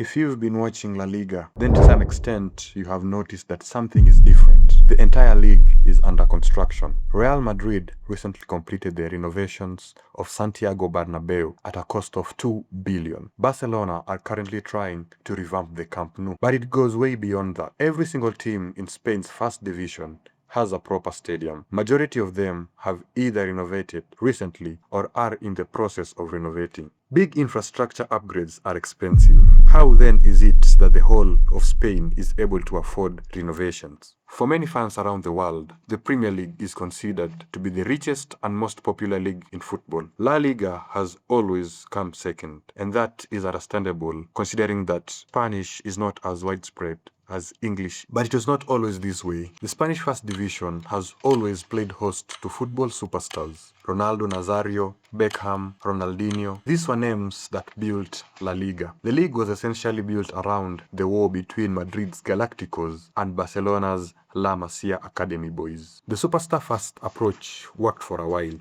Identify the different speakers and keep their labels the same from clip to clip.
Speaker 1: If you've been watching La Liga, then to some extent you have noticed that something is different. The entire league is under construction. Real Madrid recently completed the renovations of Santiago Bernabeu at a cost of 2 billion. Barcelona are currently trying to revamp the Camp Nou, but it goes way beyond that. Every single team in Spain's first division has a proper stadium. Majority of them have either renovated recently or are in the process of renovating. Big infrastructure upgrades are expensive. How then is it that the whole of Spain is able to afford renovations? For many fans around the world, the Premier League is considered to be the richest and most popular league in football. La Liga has always come second, and that is understandable considering that Spanish is not as widespread as English. But it was not always this way. The Spanish First Division has always played host to football superstars. Ronaldo Nazario, Beckham, Ronaldinho. These were names that built La Liga. The league was essentially built around the war between Madrid's Galacticos and Barcelona's La Masia Academy boys. The superstar first approach worked for a while,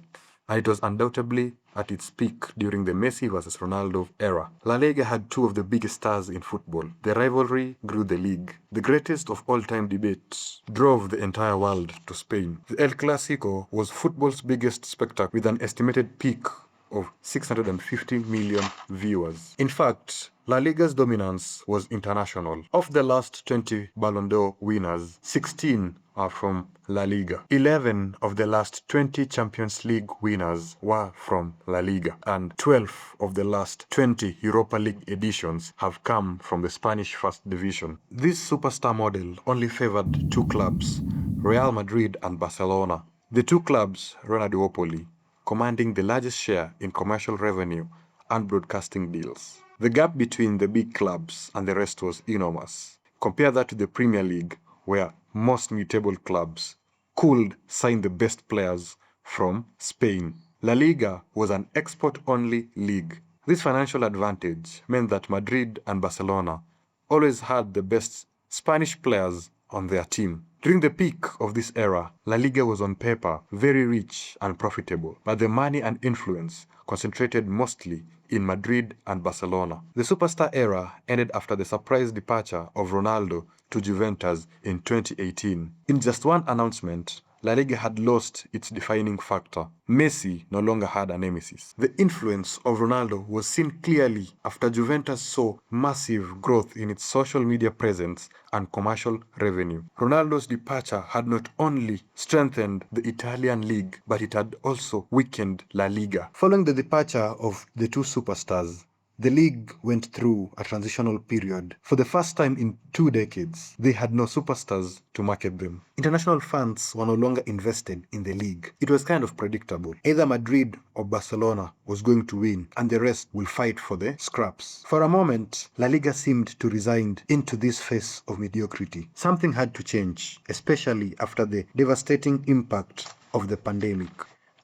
Speaker 1: and it was undoubtedly at its peak during the Messi vs Ronaldo era. La Liga had two of the biggest stars in football. The rivalry grew the league. The greatest of all-time debates drove the entire world to Spain. The El Clásico was football's biggest spectacle with an estimated peak of 650 million viewers. In fact, La Liga's dominance was international. Of the last 20 Ballon d'Or winners, 16 are from La Liga. 11 of the last 20 Champions League winners were from La Liga, and 12 of the last 20 Europa League editions have come from the Spanish First Division. This superstar model only favored two clubs, Real Madrid and Barcelona. The two clubs run a duopoly, commanding the largest share in commercial revenue and broadcasting deals. The gap between the big clubs and the rest was enormous. Compare that to the Premier League, where most mid-table clubs could sign the best players from Spain. La Liga was an export-only league. This financial advantage meant that Madrid and Barcelona always had the best Spanish players on their team. During the peak of this era, La Liga was on paper very rich and profitable, but the money and influence concentrated mostly in Madrid and Barcelona. The superstar era ended after the surprise departure of Ronaldo to Juventus in 2018. In just one announcement, La Liga had lost its defining factor. Messi no longer had a nemesis. The influence of Ronaldo was seen clearly after Juventus saw massive growth in its social media presence and commercial revenue. Ronaldo's departure had not only strengthened the Italian league, but it had also weakened La Liga. Following the departure of the two superstars, the league went through a transitional period. For the first time in 2 decades, they had no superstars to market them. International fans were no longer invested in the league. It was kind of predictable. Either Madrid or Barcelona was going to win, and the rest will fight for the scraps. For a moment, La Liga seemed to resign into this phase of mediocrity. Something had to change, especially after the devastating impact of the pandemic.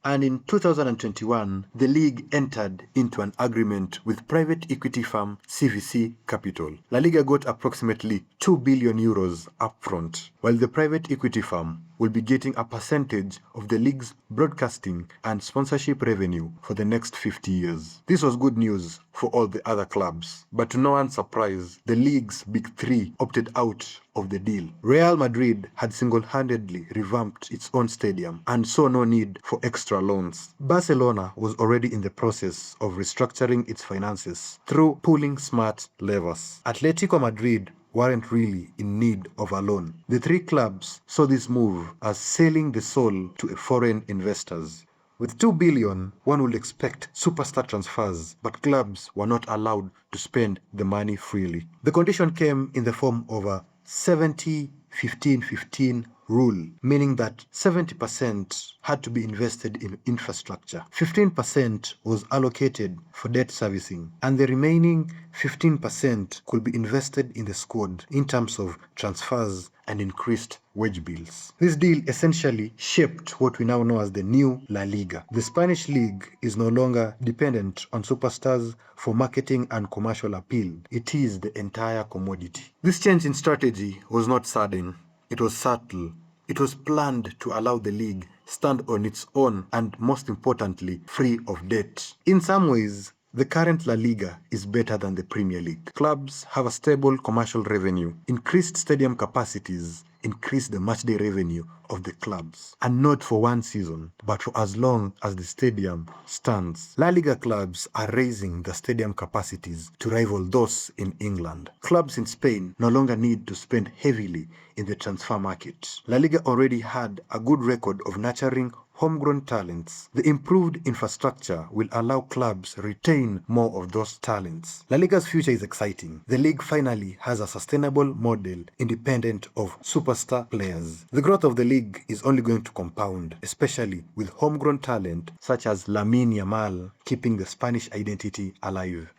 Speaker 1: And in 2021, the league entered into an agreement with private equity firm CVC Capital. La Liga got approximately 2 billion euros upfront, while the private equity firm will be getting a percentage of the league's broadcasting and sponsorship revenue for the next 50 years. This was good news for all the other clubs, but to no one's surprise, the league's big three opted out of the deal. Real Madrid had single-handedly revamped its own stadium and saw no need for extra loans. Barcelona was already in the process of restructuring its finances through pulling smart levers. Atletico Madrid weren't really in need of a loan. The three clubs saw this move as selling the soul to foreign investors. With 2 billion, one would expect superstar transfers, but clubs were not allowed to spend the money freely. The condition came in the form of a 70-15-15 rule, meaning that 70% had to be invested in infrastructure, 15% was allocated for debt servicing, and the remaining 15% could be invested in the squad in terms of transfers and increased wage bills. This deal essentially shaped what we now know as the new La Liga. The Spanish league is no longer dependent on superstars for marketing and commercial appeal. It is the entire commodity. This change in strategy was not sudden. It was subtle. It was planned to allow the league stand on its own and, most importantly, free of debt. In some ways, The current La Liga is better than the Premier League. Clubs have a stable commercial revenue, increased stadium capacities, increase the matchday revenue of the clubs, and not for one season, but for as long as the stadium stands. La Liga clubs are raising the stadium capacities to rival those in England. Clubs in Spain no longer need to spend heavily in the transfer market. La Liga already had a good record of nurturing homegrown talents. The improved infrastructure will allow clubs retain more of those talents. La Liga's future is exciting. The league finally has a sustainable model independent of superstar players. The growth of the league is only going to compound, especially with homegrown talent such as Lamine Yamal keeping the Spanish identity alive.